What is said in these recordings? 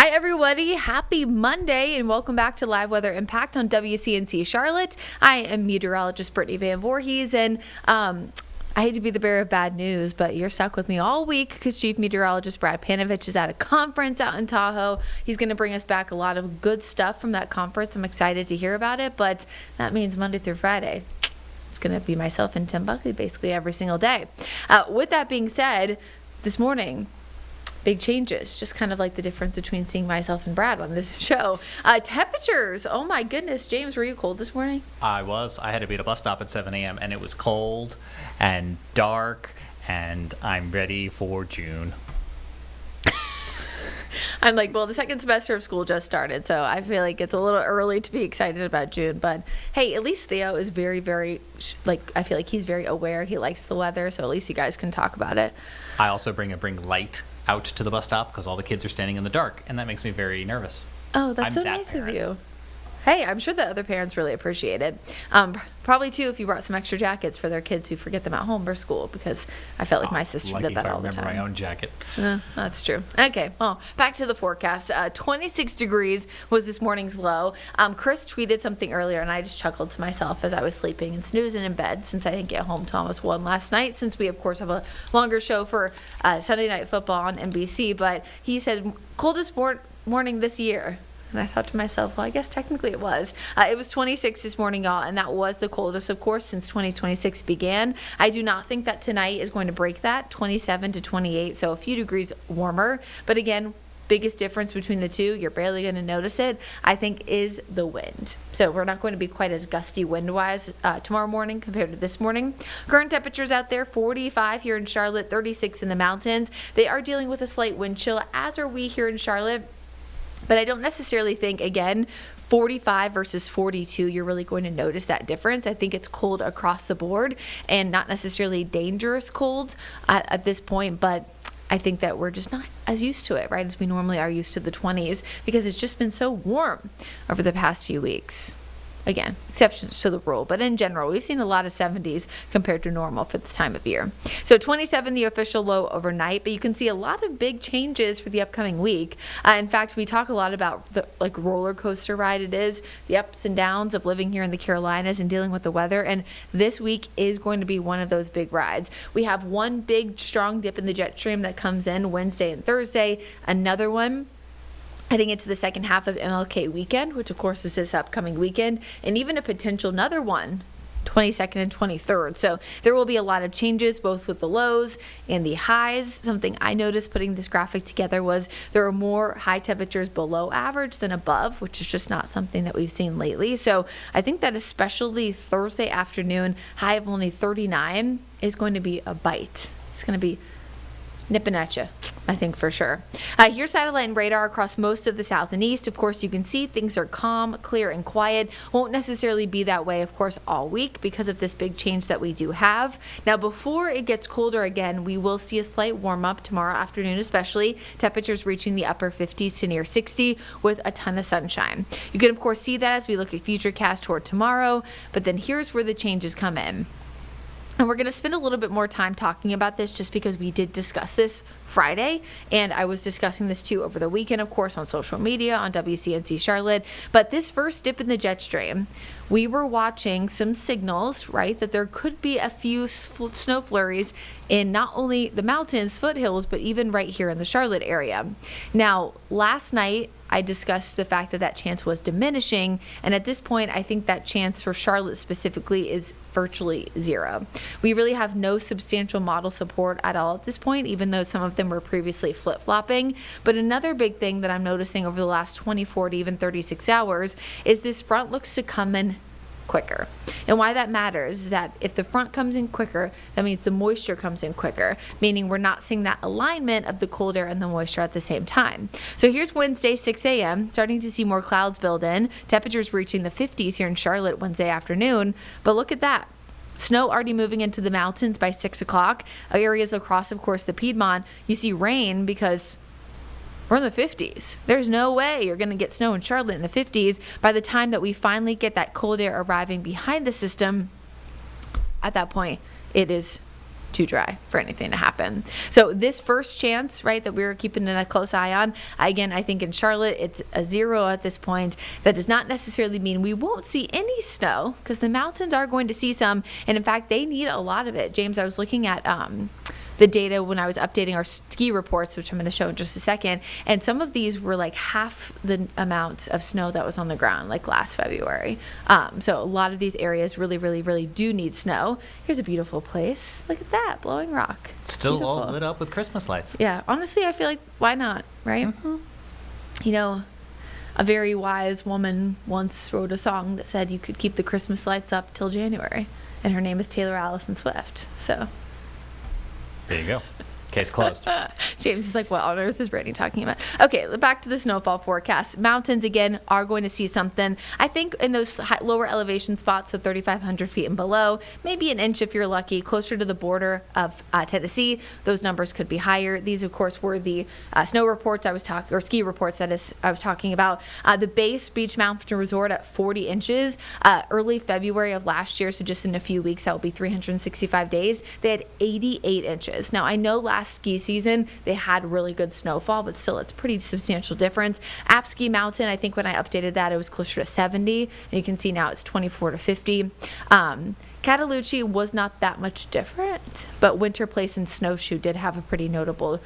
Hi, everybody. Happy Monday, and welcome back to Live Weather Impact on WCNC Charlotte. I am meteorologist Brittany Van Voorhees, and I hate to be the bearer of bad news, but you're stuck with me all week because Chief Meteorologist Brad Panovich is at a conference out in Tahoe. He's going to bring us back a lot of good stuff from that conference. I'm excited to hear about it, but that means Monday through Friday. It's going to be myself and Tim Buckley basically every single day. With that being said, this morning, big changes, just kind of like the difference between seeing myself and Brad on this show. Temperatures, oh my goodness. James, were you cold this morning? I was. I had to be at a bus stop at 7 a.m. and it was cold and dark, and I'm ready for June. I'm like, well, the second semester of school just started, so I feel like it's a little early to be excited about June. But hey, at least Theo is very, very, I feel like he's very aware. He likes the weather, so at least you guys can talk about it. I also bring light out to the bus stop because all the kids are standing in the dark, and that makes me very nervous. Oh, that's so nice of you. Hey, I'm sure the other parents really appreciate it. Probably, too, if you brought some extra jackets for their kids who forget them at home or school, because I felt like my sister did that all the time. I remember my own jacket. That's true. Okay, well, back to the forecast. 26 degrees was this morning's low. Chris tweeted something earlier, and I just chuckled to myself as I was sleeping and snoozing in bed since I didn't get home till almost 1 last night, since we, of course, have a longer show for Sunday Night Football on NBC. But he said, coldest morning this year. And I thought to myself, well, I guess technically it was. It was 26 this morning, y'all, and that was the coldest, of course, since 2026 began. I do not think that tonight is going to break that, 27 to 28, so a few degrees warmer. But again, biggest difference between the two, you're barely going to notice it, I think, is the wind. So we're not going to be quite as gusty wind-wise tomorrow morning compared to this morning. Current temperatures out there, 45 here in Charlotte, 36 in the mountains. They are dealing with a slight wind chill, as are we here in Charlotte. But I don't necessarily think, again, 45 versus 42, you're really going to notice that difference. I think it's cold across the board and not necessarily dangerous cold at this point, but I think that we're just not as used to it, right, as we normally are used to the 20s, because it's just been so warm over the past few weeks. Again, exceptions to the rule, but in general, we've seen a lot of 70s compared to normal for this time of year. So 27, the official low overnight, but you can see a lot of big changes for the upcoming week. In fact, we talk a lot about the roller coaster ride it is, the ups and downs of living here in the Carolinas and dealing with the weather, and this week is going to be one of those big rides. We have one big, strong dip in the jet stream that comes in Wednesday and Thursday, another one heading into the second half of MLK weekend, which of course is this upcoming weekend, and even a potential another one, 22nd and 23rd. So there will be a lot of changes both with the lows and the highs. Something I noticed putting this graphic together was there are more high temperatures below average than above, which is just not something that we've seen lately. So I think that especially Thursday afternoon, high of only 39 is going to be a bite. It's going to be nipping at you, I think, for sure. Here's satellite and radar across most of the south and east. Of course, you can see things are calm, clear, and quiet. Won't necessarily be that way, of course, all week because of this big change that we do have. Now, before it gets colder again, we will see a slight warm up tomorrow afternoon, especially temperatures reaching the upper 50s to near 60 with a ton of sunshine. You can, of course, see that as we look at Futurecast toward tomorrow, but then here's where the changes come in. And we're going to spend a little bit more time talking about this just because we did discuss this Friday, and I was discussing this too over the weekend, of course, on social media, on WCNC Charlotte. But this first dip in the jet stream, we were watching some signals, right, that there could be a few snow flurries in not only the mountains, foothills, but even right here in the Charlotte area. Now, last night, I discussed the fact that chance was diminishing, and at this point, I think that chance for Charlotte specifically is virtually zero. We really have no substantial model support at all at this point, even though some of them were previously flip-flopping. But another big thing that I'm noticing over the last 24 to even 36 hours is this front looks to come in quicker. And why that matters is that if the front comes in quicker, that means the moisture comes in quicker, meaning we're not seeing that alignment of the cold air and the moisture at the same time. So here's Wednesday, 6 a.m., starting to see more clouds build in, temperatures reaching the 50s here in Charlotte Wednesday afternoon. But look at that. Snow already moving into the mountains by 6 o'clock. Areas across, of course, the Piedmont, you see rain because we're in the 50s. There's no way you're going to get snow in Charlotte in the 50s by the time that we finally get that cold air arriving behind the system. At that point, it is too dry for anything to happen. So this first chance, right, that we were keeping a close eye on, again, I think in Charlotte, it's a 0 at this point. That does not necessarily mean we won't see any snow, because the mountains are going to see some. And in fact, they need a lot of it. James, I was looking at the data when I was updating our ski reports, which I'm going to show in just a second. And some of these were like half the amount of snow that was on the ground like last February. So a lot of these areas really, really, really do need snow. Here's a beautiful place. Look at that, Blowing Rock. Still Beautiful. all lit up with Christmas lights. Yeah, honestly, I feel like why not, right? Mm-hmm. You know, a very wise woman once wrote a song that said you could keep the Christmas lights up till January. And her name is Taylor Allison Swift. So there you go. Case closed. James is like, what on earth is Brittany talking about? Okay, back to the snowfall forecast. Mountains, again, are going to see something. I think in those lower elevation spots, so 3,500 feet and below, maybe an inch if you're lucky, closer to the border of Tennessee, those numbers could be higher. These, of course, were the snow reports I was talking, or ski reports, that is, I was talking about. The base Beach Mountain Resort at 40 inches. Early February of last year, so just in a few weeks, that will be 365 days, they had 88 inches. Now, I know last ski season they had really good snowfall, but still it's pretty substantial difference. Apski Mountain, I think when I updated that, it was closer to 70, and you can see now it's 24 to 50. Cataloochee was not that much different, but Winter Place and Snowshoe did have a pretty notable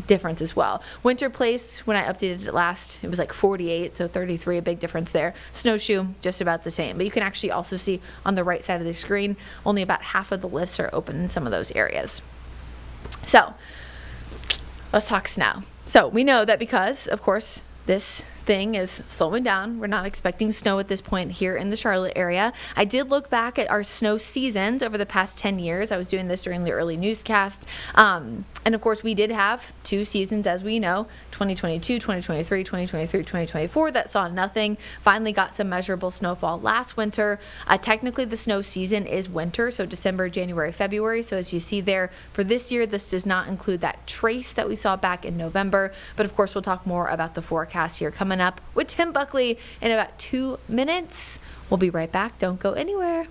difference as well. Winter Place, when I updated it last, it was like 48, so 33, a big difference there. Snowshoe, just about the same. But you can actually also see on the right side of the screen, only about half of the lifts are open in some of those areas. So let's talk snow. So we know that because, of course, this thing is slowing down. We're not expecting snow at this point here in the Charlotte area. I did look back at our snow seasons over the past 10 years. I was doing this during the early newscast. And of course, we did have 2 seasons, as we know, 2022, 2023, 2023, 2024, that saw nothing. Finally got some measurable snowfall last winter. Technically, the snow season is winter, so December, January, February. So as you see there, for this year, this does not include that trace that we saw back in November. But of course, we'll talk more about the forecast here coming up with Tim Buckley in about 2 minutes. We'll be right back. Don't go anywhere.